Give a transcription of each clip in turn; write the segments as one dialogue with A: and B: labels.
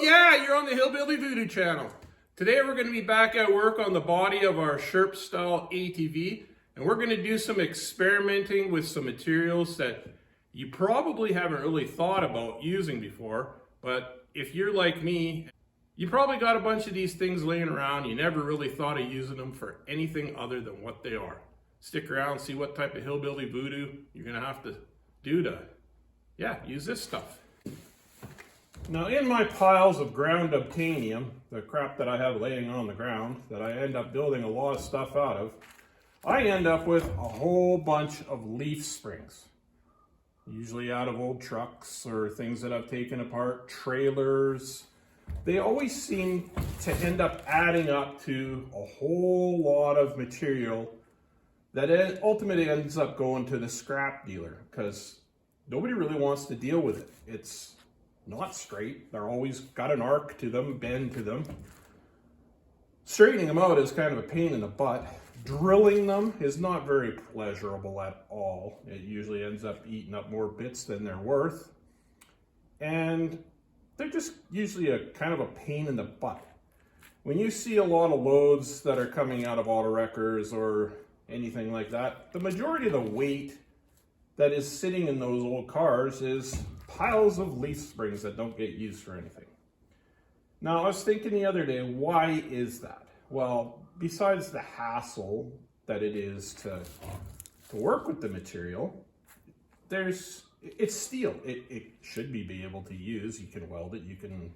A: yeah, you're on the Hillbilly Voodoo channel. Today we're going to be back at work on the body of our Sherp style ATV, and we're going to do some experimenting with some materials that you probably haven't really thought about using before, but if you're like me, you probably got a bunch of these things laying around. You never really thought of using them for anything other than what they are. Stick around, see what type of Hillbilly Voodoo you're going to have to do to, use this stuff. Now in my piles of ground obtainium, the crap that I have laying on the ground that I end up building a lot of stuff out of, I end up with a whole bunch of leaf springs. Usually out of old trucks or things that I've taken apart, trailers. They always seem to end up adding up to a whole lot of material that ultimately ends up going to the scrap dealer because nobody really wants to deal with it. It's not straight. They're always got an arc to them, bend to them. Straightening them out is kind of a pain in the butt. Drilling them is not very pleasurable at all. It usually ends up eating up more bits than they're worth. And they're just usually a kind of a pain in the butt. When you see a lot of loads that are coming out of auto wreckers or anything like that, the majority of the weight that is sitting in those old cars is piles of leaf springs that don't get used for anything. Now, I was thinking the other day, why is that? Well, besides the hassle that it is to work with the material, it's steel. It should be able to use. You can weld it, you can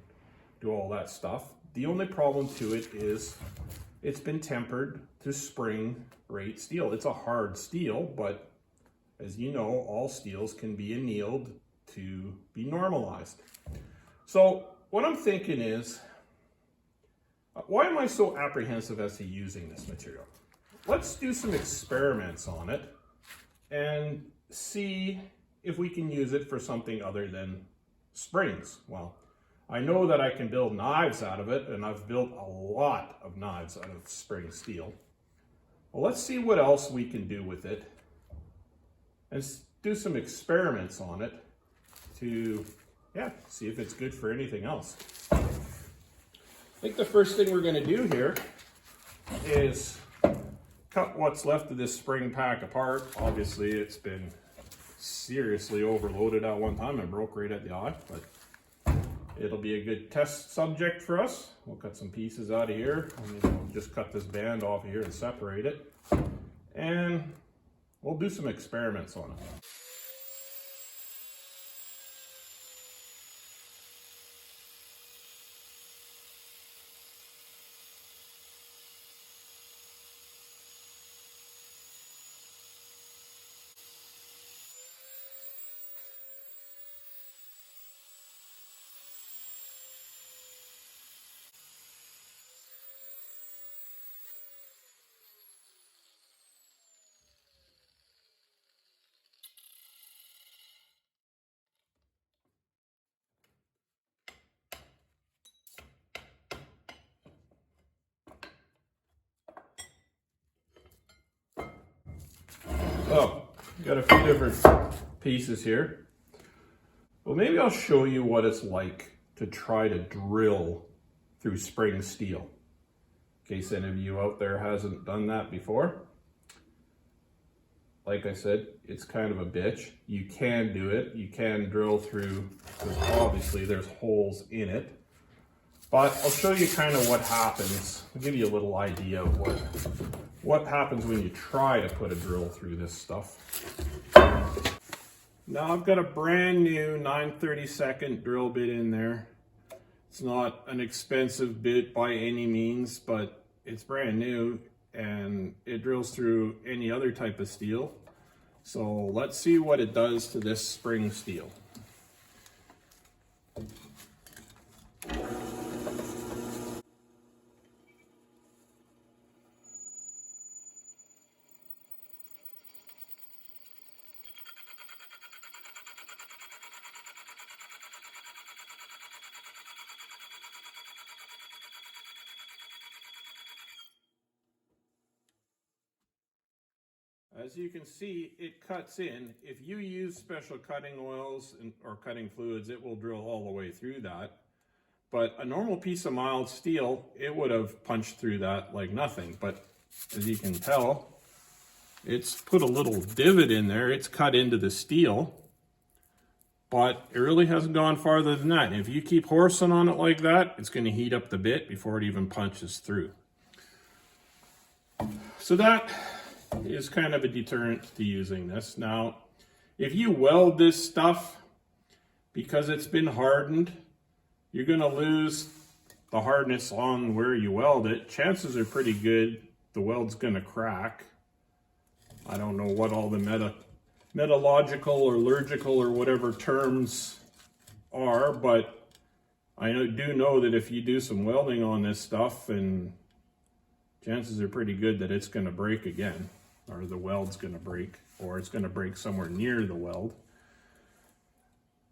A: do all that stuff. The only problem to it is it's been tempered to spring rate steel. It's a hard steel, but as you know, all steels can be annealed to be normalized. So what I'm thinking is, why am I so apprehensive as to using this material? Let's do some experiments on it and see if we can use it for something other than springs. Well, I know that I can build knives out of it, and I've built a lot of knives out of spring steel. Well, let's see what else we can do with it and do some experiments on it to, see if it's good for anything else. I think the first thing we're going to do here is cut what's left of this spring pack apart. Obviously, it's been seriously overloaded at one time and broke right at the eye, but it'll be a good test subject for us. We'll cut some pieces out of here. We'll just cut this band off of here and separate it, and we'll do some experiments on it. So, got a few different pieces here. Well, maybe I'll show you what it's like to try to drill through spring steel, in case any of you out there hasn't done that before. Like I said, it's kind of a bitch. You can do it. You can drill through, because obviously there's holes in it. But I'll show you kind of what happens. I'll give you a little idea of what happens when you try to put a drill through this stuff. Now I've got a brand new 9/32 drill bit in there. It's not an expensive bit by any means, but it's brand new and it drills through any other type of steel. So let's see what it does to this spring steel. As you can see, it cuts in. If you use special cutting oils or cutting fluids, it will drill all the way through that. But a normal piece of mild steel, it would have punched through that like nothing. But as you can tell, it's put a little divot in there. It's cut into the steel, but it really hasn't gone farther than that. And if you keep horsing on it like that, it's going to heat up the bit before it even punches through. So that is kind of a deterrent to using this. Now, if you weld this stuff, because it's been hardened, you're going to lose the hardness on where you weld it. Chances are pretty good the weld's going to crack. I don't know what all the metallurgical or allergical or whatever terms are, but I do know that if you do some welding on this stuff, and chances are pretty good that it's going to break again, or the weld's going to break, or it's going to break somewhere near the weld.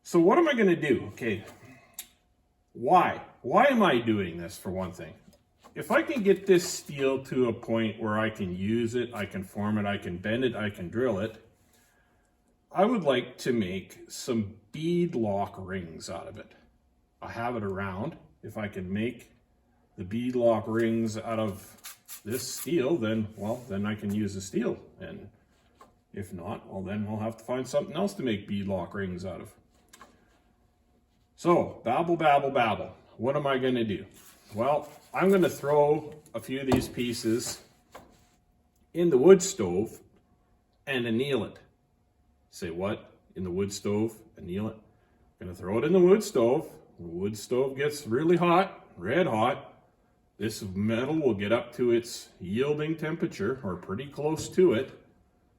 A: So what am I going to do? Okay, why am I doing this, for one thing? If I can get this steel to a point where I can use it, I can form it, I can bend it, I can drill it, I would like to make some bead lock rings out of it. I have it around. If I can make the bead lock rings out of this steel, then, well, then I can use the steel. And if not, well, then we'll have to find something else to make bead lock rings out of. So, babble, babble, babble. What am I going to do? Well, I'm going to throw a few of these pieces in the wood stove and anneal it. Say what? In the wood stove, anneal it? I'm going to throw it in the wood stove. When the wood stove gets really hot, red hot, this metal will get up to its yielding temperature, or pretty close to it,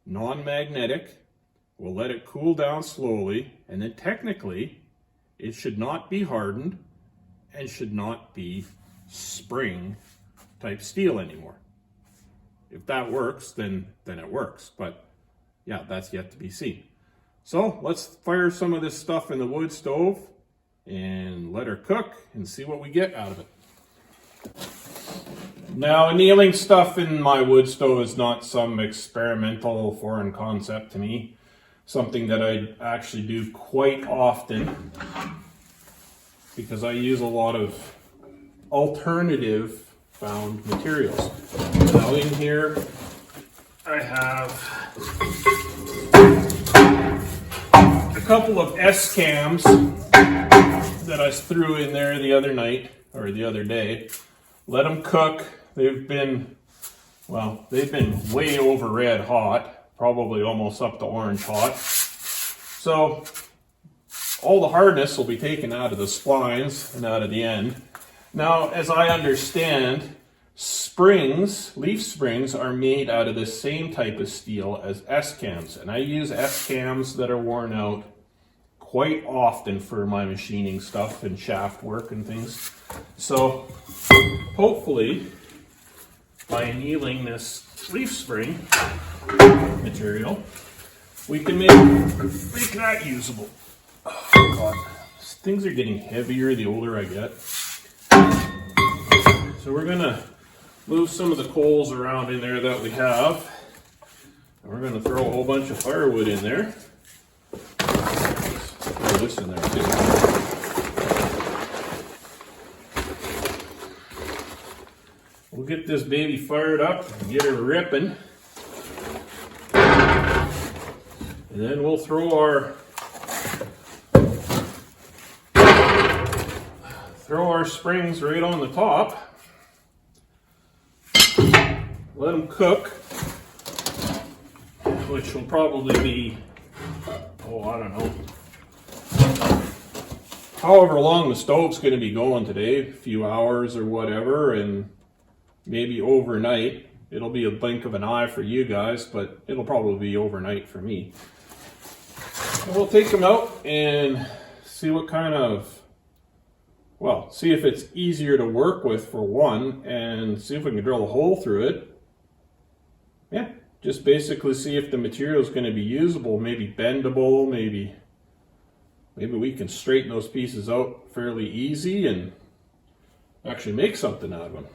A: non-magnetic. We'll let it cool down slowly, and then technically, it should not be hardened and should not be spring type steel anymore. If that works, then it works. But yeah, that's yet to be seen. So let's fire some of this stuff in the wood stove and let her cook and see what we get out of it. Now, annealing stuff in my wood stove is not some experimental foreign concept to me. Something that I actually do quite often because I use a lot of alternative found materials. Now in here I have a couple of S-cams that I threw in there the other night, or the other day. Let them cook. They've been way over red hot, probably almost up to orange hot. So all the hardness will be taken out of the splines and out of the end. Now, as I understand, springs, leaf springs, are made out of the same type of steel as S-cams. And I use S-cams that are worn out quite often for my machining stuff and shaft work and things. So hopefully, by annealing this leaf spring material, we can make that usable. Oh God, things are getting heavier the older I get. So we're gonna move some of the coals around in there that we have. And we're gonna throw a whole bunch of firewood in there. Throw this in there too. We'll get this baby fired up and get her ripping. And then we'll throw our springs right on the top. Let them cook, which will probably be, I don't know, however long the stove's going to be going today, a few hours or whatever, and maybe overnight. It'll be a blink of an eye for you guys, but it'll probably be overnight for me. And we'll take them out and see what kind of, see if it's easier to work with for one, and see if we can drill a hole through it. Yeah, just basically see if the material is going to be usable, maybe bendable, maybe we can straighten those pieces out fairly easy and actually make something out of them.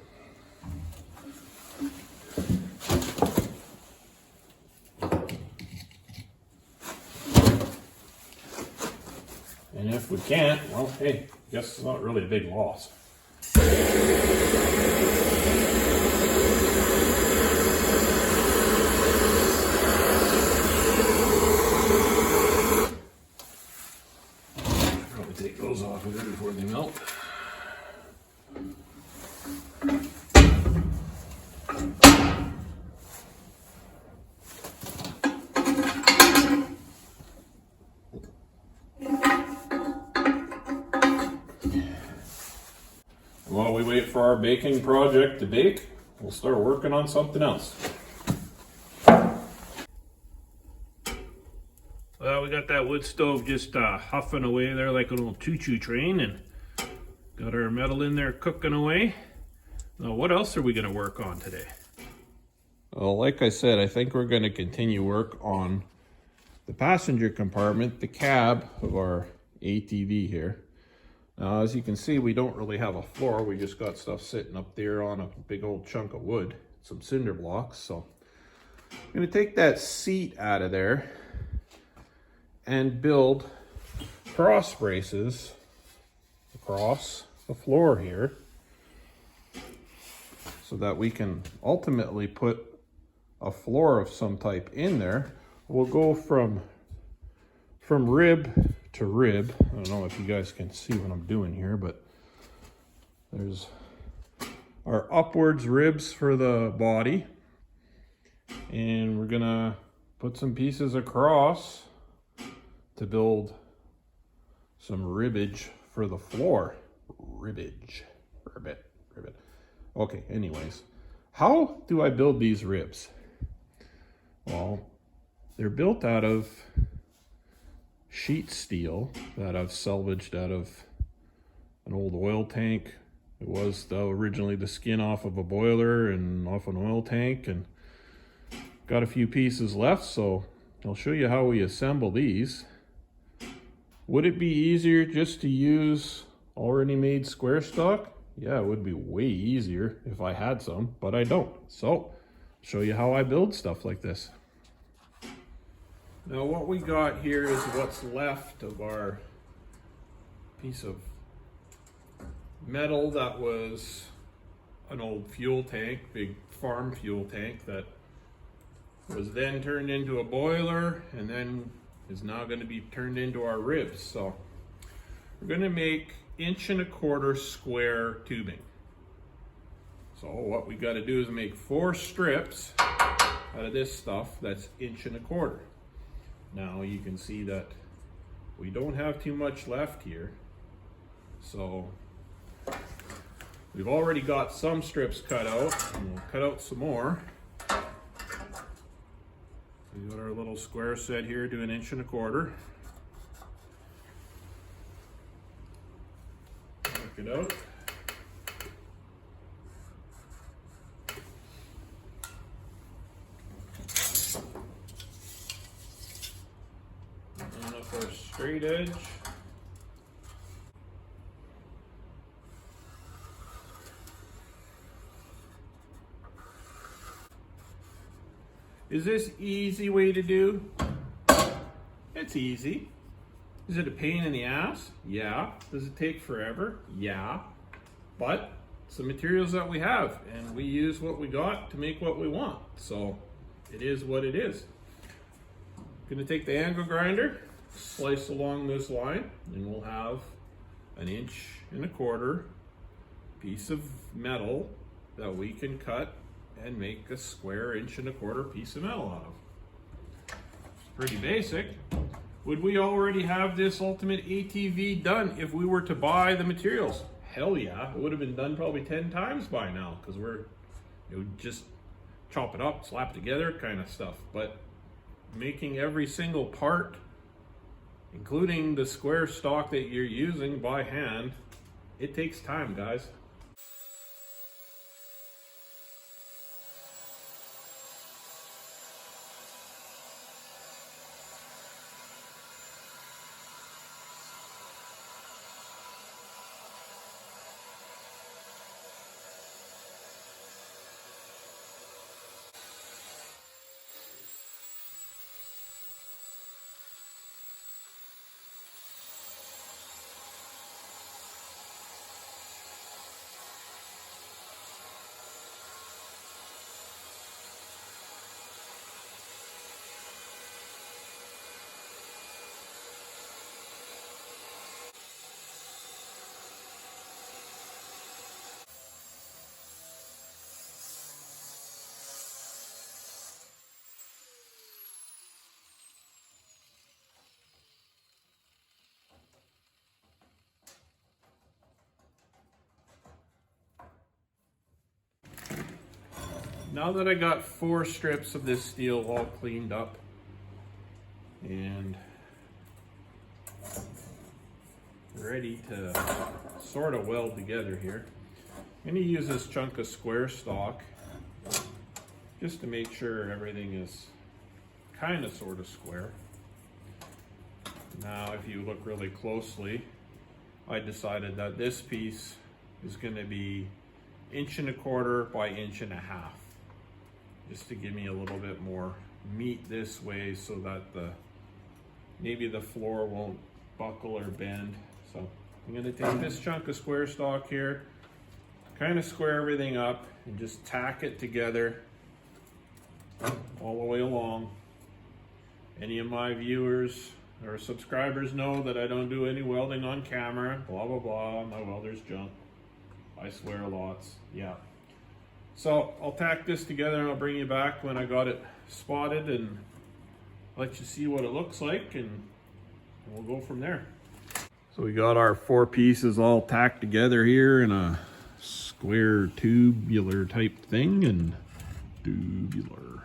A: And if we can't, well, hey, guess it's not really a big loss. Probably take those off of there before they melt. While we wait for our baking project to bake, we'll start working on something else. Well, we got that wood stove just huffing away there like a little choo-choo train, and got our metal in there cooking away. Now, what else are we going to work on today? Well, like I said, I think we're going to continue work on the passenger compartment, the cab of our ATV here. Now, as you can see, we don't really have a floor. We just got stuff sitting up there on a big old chunk of wood, some cinder blocks. So I'm going to take that seat out of there and build cross braces across the floor here so that we can ultimately put a floor of some type in there. We'll go from rib to rib. I don't know if you guys can see what I'm doing here, but there's our upwards ribs for the body, and we're gonna put some pieces across to build some ribbage for the floor. Ribbage, ribbit. Okay, anyways, how do I build these ribs? Well, they're built out of sheet steel that I've salvaged out of an old oil tank. It was originally the skin off of a boiler and off an oil tank, and got a few pieces left, so I'll show you how we assemble these. Would it be easier just to use already made square stock? Yeah, it would be way easier if I had some, but I don't. So I'll show you how I build stuff like this. Now what we got here is what's left of our piece of metal that was an old fuel tank, big farm fuel tank that was then turned into a boiler and then is now going to be turned into our ribs. So we're going to make 1.25 inch square tubing. So what we got to do is make 4 strips out of this stuff that's 1.25 inches. Now you can see that we don't have too much left here, so we've already got some strips cut out, and we'll cut out some more. We got our little square set here to 1.25 inches. Work it out. And up our straight edge. Is this easy way to do? It's easy. Is it a pain in the ass? Yeah. Does it take forever? Yeah. But it's the materials that we have, and we use what we got to make what we want. So it is what it is. I'm gonna take the angle grinder, slice along this line, and we'll have 1.25 inches piece of metal that we can cut and make a square 1.25 inch piece of metal out of. It's pretty basic. Would we already have this ultimate ATV done if we were to buy the materials? Hell yeah, it would have been done probably 10 times by now, because it would just chop it up, slap it together kind of stuff. But making every single part, including the square stock that you're using by hand, it takes time, guys. Now that I got 4 strips of this steel all cleaned up and ready to sort of weld together here, I'm going to use this chunk of square stock just to make sure everything is kind of sort of square. Now if you look really closely, I decided that this piece is going to be 1.25 by 1.5 inches, just to give me a little bit more meat this way so that maybe the floor won't buckle or bend. So I'm going to take this chunk of square stock here, kind of square everything up and just tack it together all the way along. Any of my viewers or subscribers know that I don't do any welding on camera, blah blah blah, my welder's junk. I swear lots, yeah. So I'll tack this together and I'll bring you back when I got it spotted and let you see what it looks like, and we'll go from there. So we got our 4 pieces all tacked together here in a square tubular type thing, and tubular.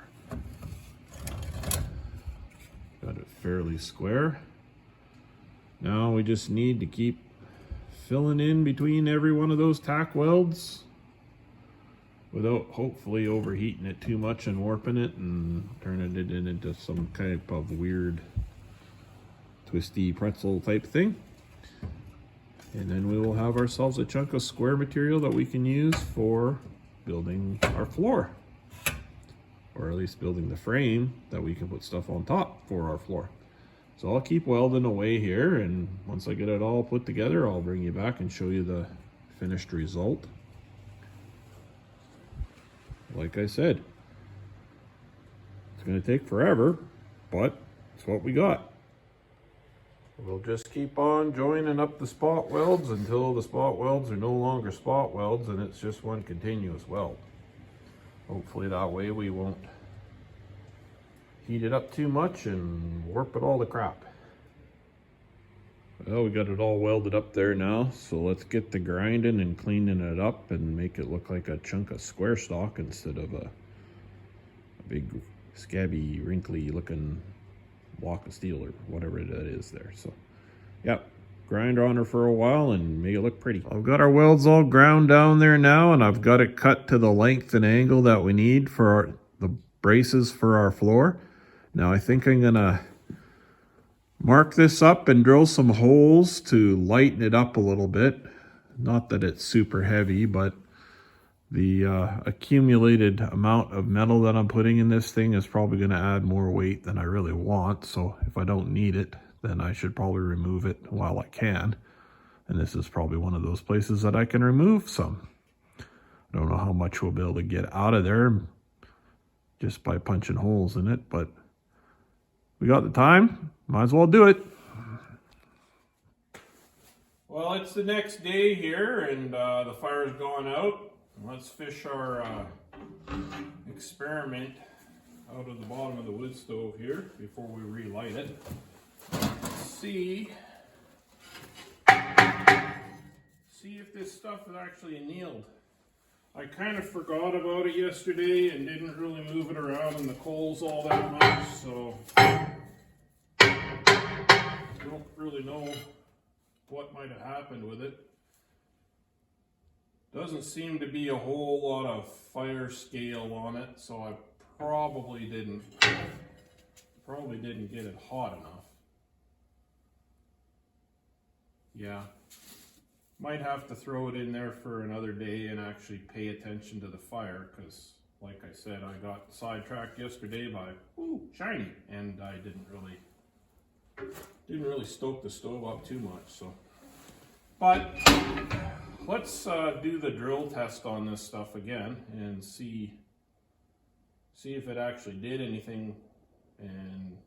A: Got it fairly square. Now we just need to keep filling in between every one of those tack welds without hopefully overheating it too much and warping it and turning it into some type of weird twisty pretzel type thing. And then we will have ourselves a chunk of square material that we can use for building our floor, or at least building the frame that we can put stuff on top for our floor. So I'll keep welding away here, and once I get it all put together, I'll bring you back and show you the finished result. Like I said, it's going to take forever, but it's what we got. We'll just keep on joining up the spot welds until the spot welds are no longer spot welds and it's just one continuous weld. Hopefully that way we won't heat it up too much and warp it all to crap. Well, we got it all welded up there now, so let's get to grinding and cleaning it up and make it look like a chunk of square stock instead of a big scabby, wrinkly looking block of steel or whatever that is there. So yeah, grind on her for a while and make it look pretty. I've got our welds all ground down there now, and I've got it cut to the length and angle that we need for the braces for our floor. Now I think I'm gonna mark this up and drill some holes to lighten it up a little bit. Not that it's super heavy, but the accumulated amount of metal that I'm putting in this thing is probably going to add more weight than I really want. So if I don't need it, then I should probably remove it while I can. And this is probably one of those places that I can remove some. I don't know how much we'll be able to get out of there just by punching holes in it, but we got the time, might as well do it. Well, it's the next day here, and the fire's gone out. Let's fish our experiment out of the bottom of the wood stove here before we relight it. See if this stuff is actually annealed. I kind of forgot about it yesterday and didn't really move it around in the coals all that much, so don't really know what might have happened with it. Doesn't seem to be a whole lot of fire scale on it, so I probably didn't get it hot enough. Yeah, might have to throw it in there for another day and actually pay attention to the fire, because like I said, I got sidetracked yesterday by shiny, and I didn't really stoke the stove up too much. So, but let's do the drill test on this stuff again and see if it actually did anything, and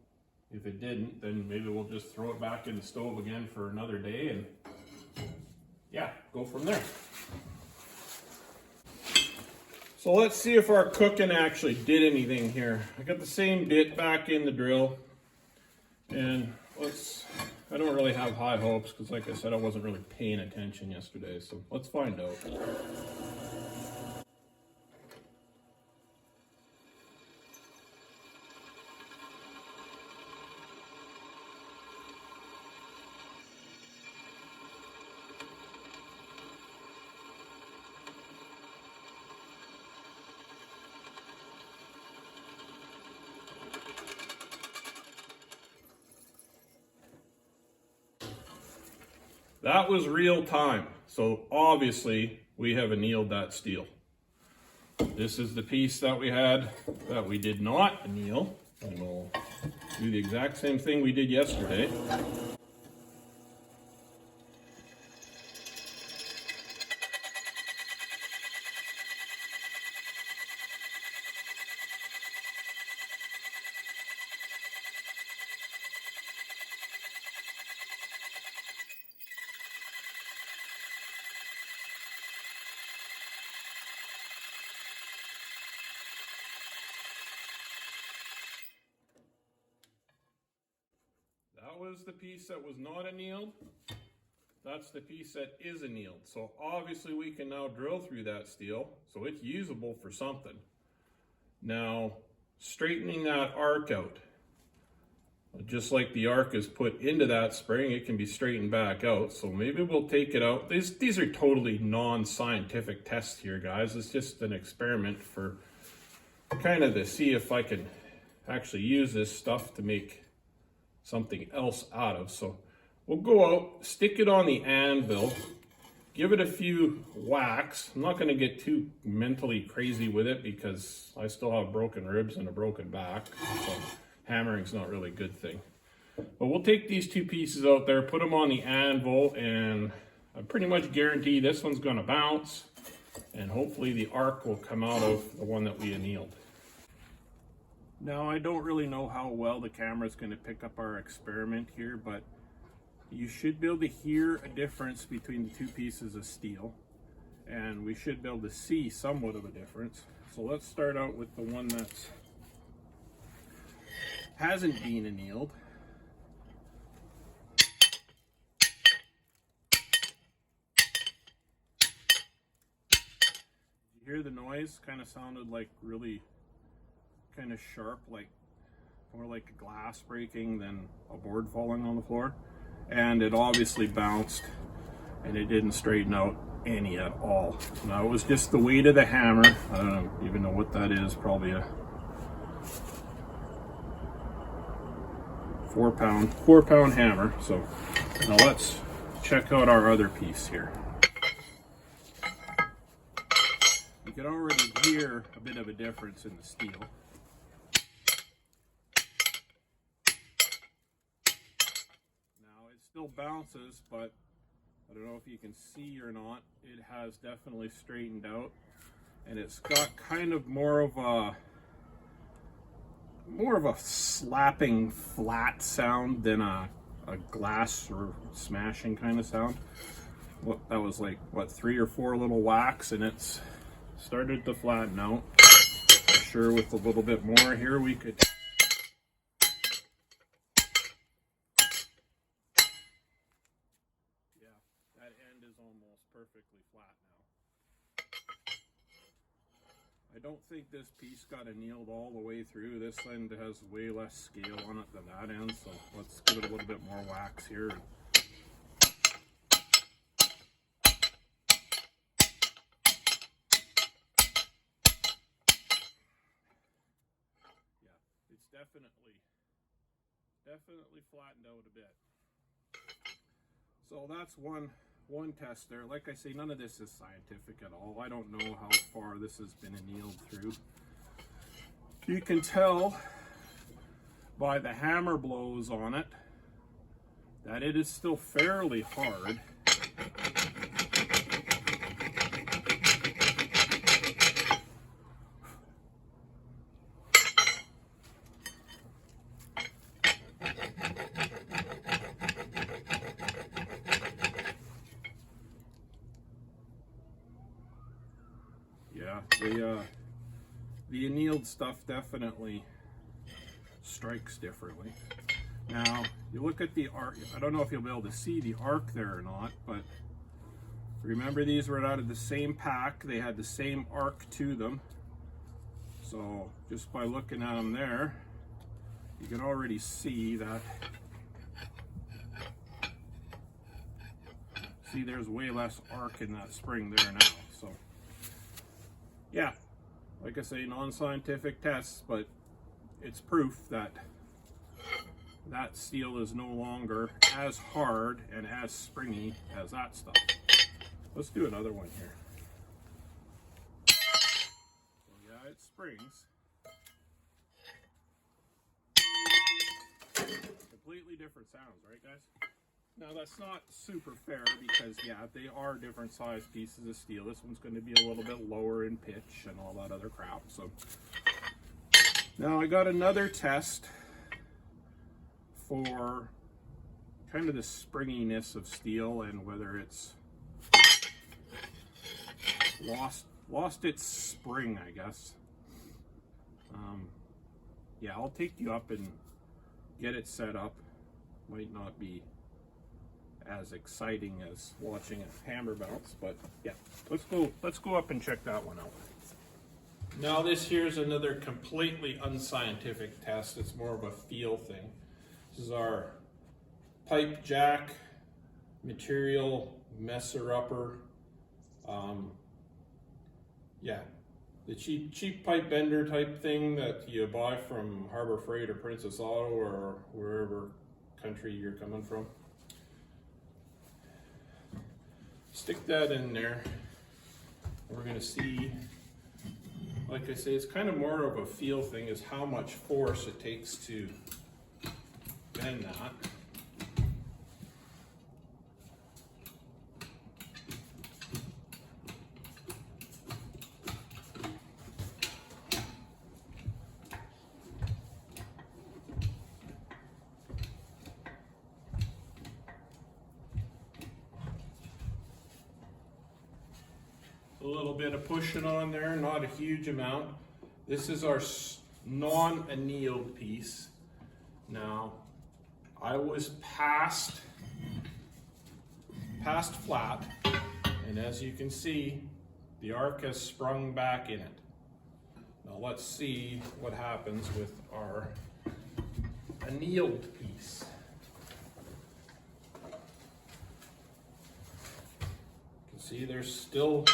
A: if it didn't, then maybe we'll just throw it back in the stove again for another day and yeah, go from there. So let's see if our cooking actually did anything here. I got the same bit back in the drill, and I don't really have high hopes because like I said, I wasn't really paying attention yesterday, so let's find out. That was real time. So obviously we have annealed that steel. This is the piece that we had that we did not anneal. And we'll do the exact same thing we did yesterday. That was the piece that was not annealed. That's the piece that is annealed. So obviously we can now drill through that steel, so it's usable for something. Now, straightening that arc out. Just like the arc is put into that spring, it can be straightened back out. So maybe we'll take it out. These are totally non-scientific tests here, guys. It's just an experiment for kind of to see if I can actually use this stuff to make something else out of. So we'll go out, stick it on the anvil, give it a few whacks. I'm not going to get too mentally crazy with it because I still have broken ribs and a broken back. So hammering's not really a good thing. But we'll take these two pieces out there, put them on the anvil, and I pretty much guarantee this one's going to bounce, and hopefully the arc will come out of the one that we annealed. Now, I don't really know how well the camera is going to pick up our experiment here, but you should be able to hear a difference between the two pieces of steel, and we should be able to see somewhat of a difference. So let's start out with the one that hasn't been annealed. You hear the noise? Kind of sounded like really kind of sharp, like more like a glass breaking than a board falling on the floor. And it obviously bounced, and it didn't straighten out any at all. Now, it was just the weight of the hammer. I don't even know what that is, probably a 4 pound hammer. So now let's check out our other piece here. You can already hear a bit of a difference in the steel. Still bounces, but I don't know if you can see or not, it has definitely straightened out, and it's got kind of more of a slapping flat sound than a glass or smashing kind of sound. What that was like, what, 3 or 4 little whacks, and it's started to flatten out. I'm sure with a little bit more here we could. Almost perfectly flat now. I don't think this piece got annealed all the way through. This end has way less scale on it than that end, so let's give it a little bit more wax here. Yeah, it's definitely flattened out a bit. So that's one test there. Like I say, none of this is scientific at all. I don't know how far this has been annealed through. You can tell by the hammer blows on it that it is still fairly hard. Yeah, the annealed stuff definitely strikes differently. Now, you look at the arc. I don't know if you'll be able to see the arc there or not, but remember these were out of the same pack. They had the same arc to them. So just by looking at them there, you can already see that. See, there's way less arc in that spring there now. So yeah, like I say, non-scientific tests, but it's proof that that steel is no longer as hard and as springy as that stuff. Let's do another one here. So yeah, it springs. Completely different sounds, right guys? Now that's not super fair because yeah, they are different size pieces of steel. This one's going to be a little bit lower in pitch and all that other crap. So now I got another test for kind of the springiness of steel and whether it's lost its spring, I guess. Yeah, I'll take you up and get it set up. Might not be as exciting as watching a hammer bounce, but yeah, let's go up and check that one out. Now this here's another completely unscientific test. It's more of a feel thing. This is our pipe jack material messer-upper. Yeah, the cheap pipe bender type thing that you buy from Harbor Freight or Princess Auto or wherever country you're coming from. Stick that in there. We're going to see, like I say, it's kind of more of a feel thing, is how much force it takes to bend that. A little bit of pushing on there, not a huge amount. This is our non-annealed piece. Now, I was past flat, and as you can see, the arc has sprung back in it. Now let's see what happens with our annealed piece. You can see there's still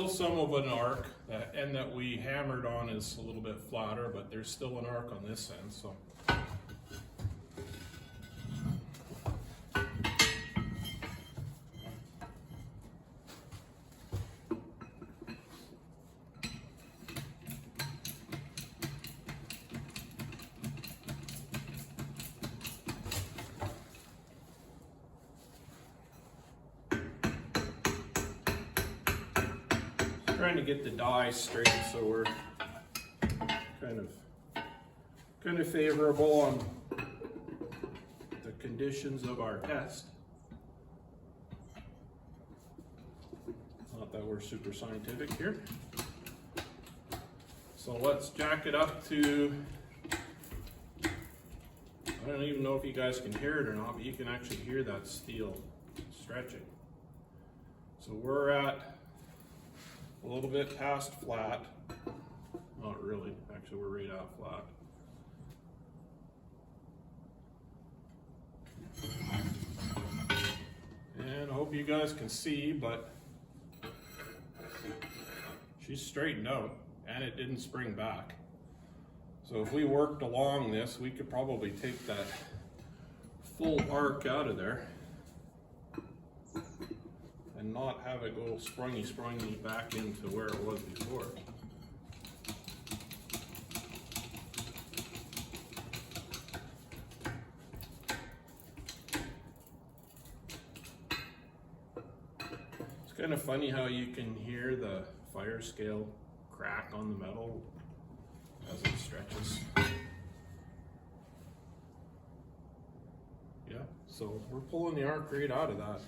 A: some of an arc. That end that we hammered on is a little bit flatter, but there's still an arc on this end. So trying to get the die straight so we're kind of favorable on the conditions of our test. Not that we're super scientific here. So let's jack it up to, I don't even know if you guys can hear it or not, but you can actually hear that steel stretching. So we're at a little bit past flat. Not really, actually we're right at flat. And I hope you guys can see, but she's straightened out and it didn't spring back. So if we worked along this, we could probably take that full arc out of there and not have it go sprungy back into where it was before. It's kind of funny how you can hear the fire scale crack on the metal as it stretches. Yeah, so we're pulling the arc right out of that.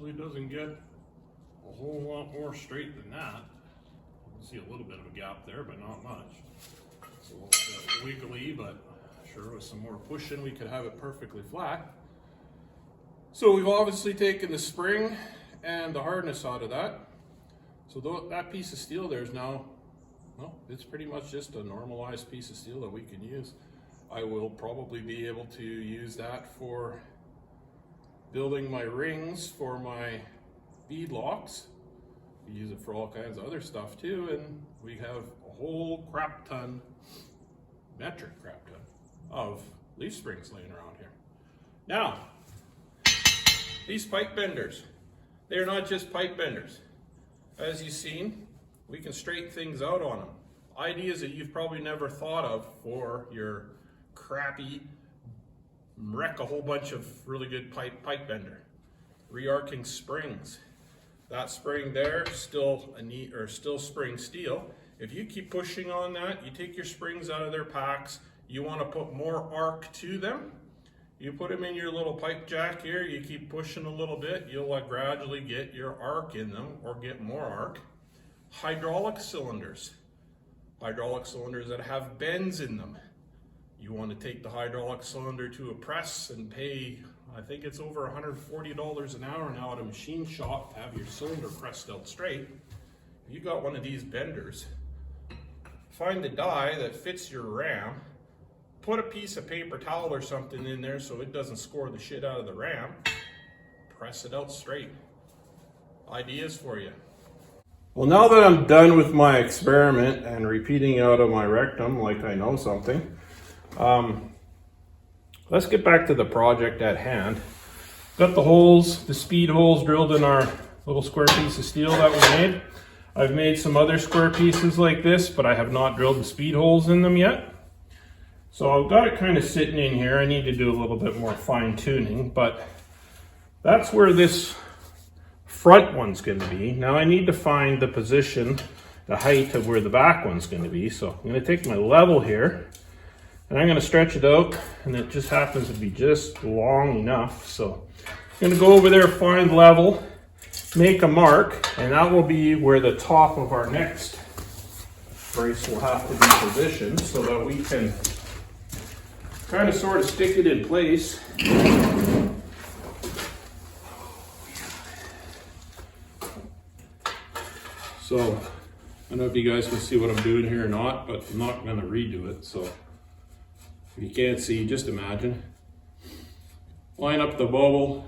A: It doesn't get a whole lot more straight than that. You can see a little bit of a gap there, but not much. It's a little bit wiggly, but sure with some more pushing we could have it perfectly flat. So we've obviously taken the spring and the hardness out of that. So that piece of steel there is now, well, it's pretty much just a normalized piece of steel that we can use. I will probably be able to use that for building my rings for my bead locks. We use it for all kinds of other stuff too, and we have a whole metric crap ton of leaf springs laying around here. Now, these pipe benders, they're not just pipe benders. As you've seen, we can straighten things out on them. Ideas that you've probably never thought of for your crappy, wreck a whole bunch of really good pipe bender. Re-arcing springs. That spring there, still spring steel. If you keep pushing on that, you take your springs out of their packs, you want to put more arc to them, you put them in your little pipe jack here, you keep pushing a little bit, you'll gradually get your arc in them or get more arc. Hydraulic cylinders. Hydraulic cylinders that have bends in them. You want to take the hydraulic cylinder to a press and pay, I think it's over $140 an hour now at a machine shop to have your cylinder pressed out straight. If you got one of these benders, find the die that fits your ram, put a piece of paper towel or something in there so it doesn't score the shit out of the ram, press it out straight. Ideas for you. Well, now that I'm done with my experiment and repeating out of my rectum like I know something, let's get back to the project at hand. Got the holes, the speed holes drilled in our little square piece of steel that we made. I've made some other square pieces like this, but I have not drilled the speed holes in them yet. So I've got it kind of sitting in here. I need to do a little bit more fine tuning, but that's where this front one's going to be. Now I need to find the position, the height of where the back one's going to be. So I'm going to take my level here and I'm going to stretch it out, and it just happens to be just long enough. So I'm going to go over there, find level, make a mark, and that will be where the top of our next brace will have to be positioned so that we can kind of sort of stick it in place. So I don't know if you guys can see what I'm doing here or not, but I'm not going to redo it. So if you can't see, just imagine. Line up the bubble.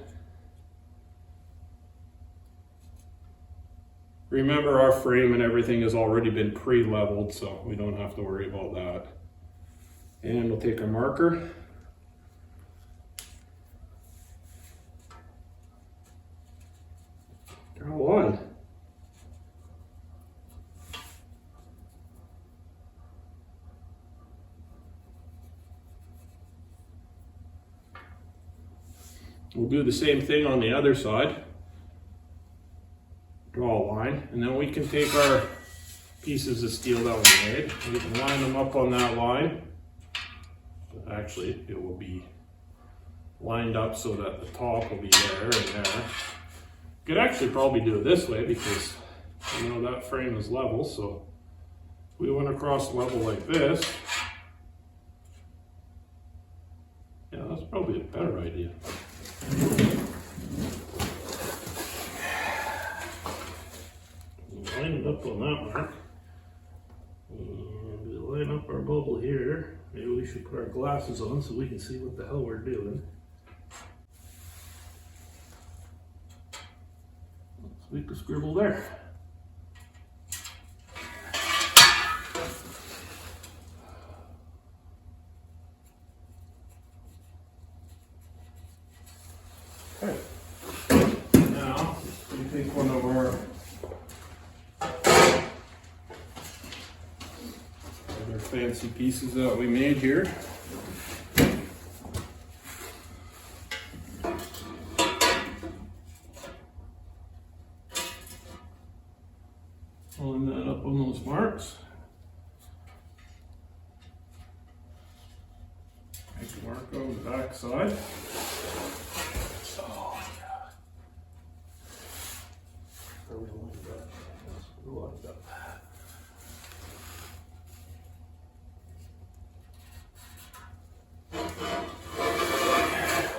A: Remember, our frame and everything has already been pre-leveled, so we don't have to worry about that. And we'll take our marker. Draw one. We'll do the same thing on the other side. Draw a line, and then we can take our pieces of steel that we made. We can line them up on that line. But actually, it will be lined up so that the top will be there and there. Could actually probably do it this way because you know that frame is level. So if we went across level like this, yeah, that's probably a better idea. Line it up on that mark, and we line up our bubble here. Maybe we should put our glasses on so we can see what the hell we're doing. Let's make a scribble there. Okay. Now, we take one of our other fancy pieces that we made here. Line that up on those marks. Make a mark on the back side.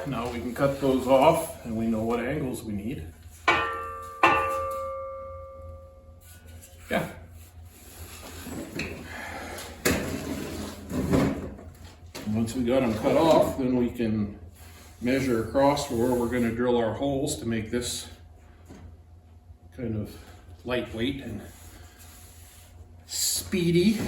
A: Now we can cut those off and we know what angles we need. Yeah. Once we got them cut off, then we can measure across where we're going to drill our holes to make this kind of lightweight and speedy.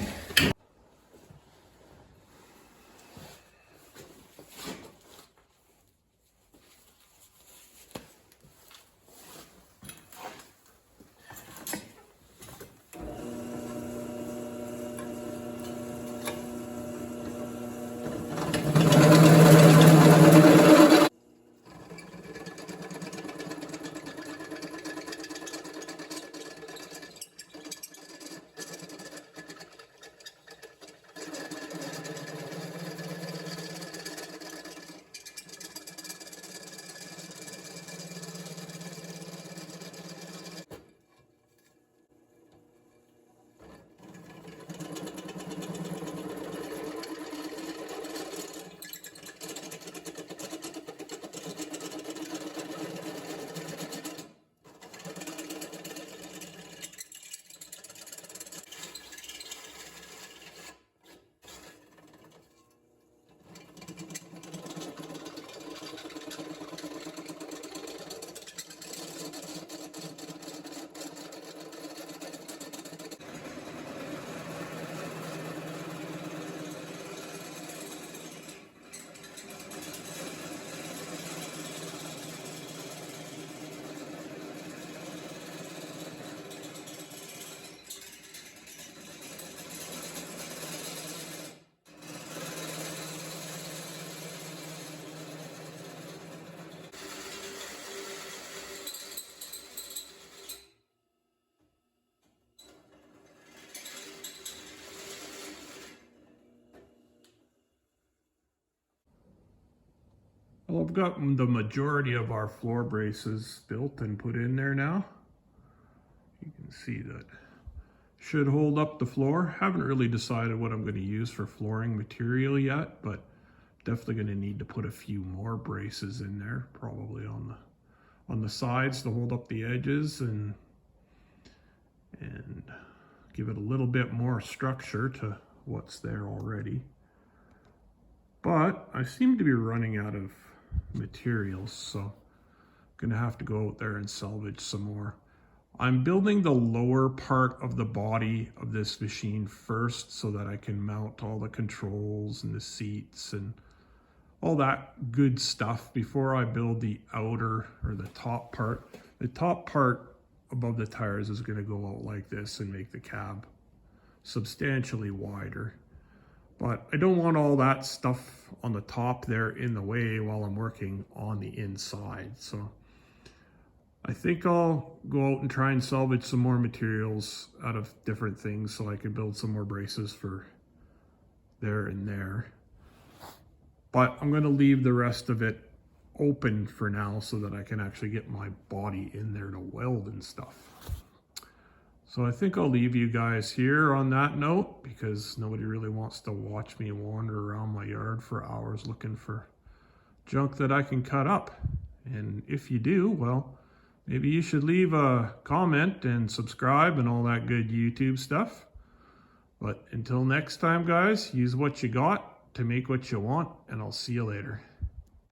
A: Well, I've got the majority of our floor braces built and put in there now. You can see that should hold up the floor. Haven't really decided what I'm going to use for flooring material yet, but definitely going to need to put a few more braces in there, probably on the sides to hold up the edges and give it a little bit more structure to what's there already. But I seem to be running out of materials, so I'm gonna have to go out there and salvage some more. I'm building the lower part of the body of this machine first so that I can mount all the controls and the seats and all that good stuff before I build the outer or the top part. The top part above the tires is going to go out like this and make the cab substantially wider. But I don't want all that stuff on the top there in the way while I'm working on the inside. So I think I'll go out and try and salvage some more materials out of different things so I can build some more braces for there and there. But I'm going to leave the rest of it open for now so that I can actually get my body in there to weld and stuff. So I think I'll leave you guys here on that note because nobody really wants to watch me wander around my yard for hours looking for junk that I can cut up. And if you do, well, maybe you should leave a comment and subscribe and all that good YouTube stuff. But until next time, guys, use what you got to make what you want, and I'll see you later.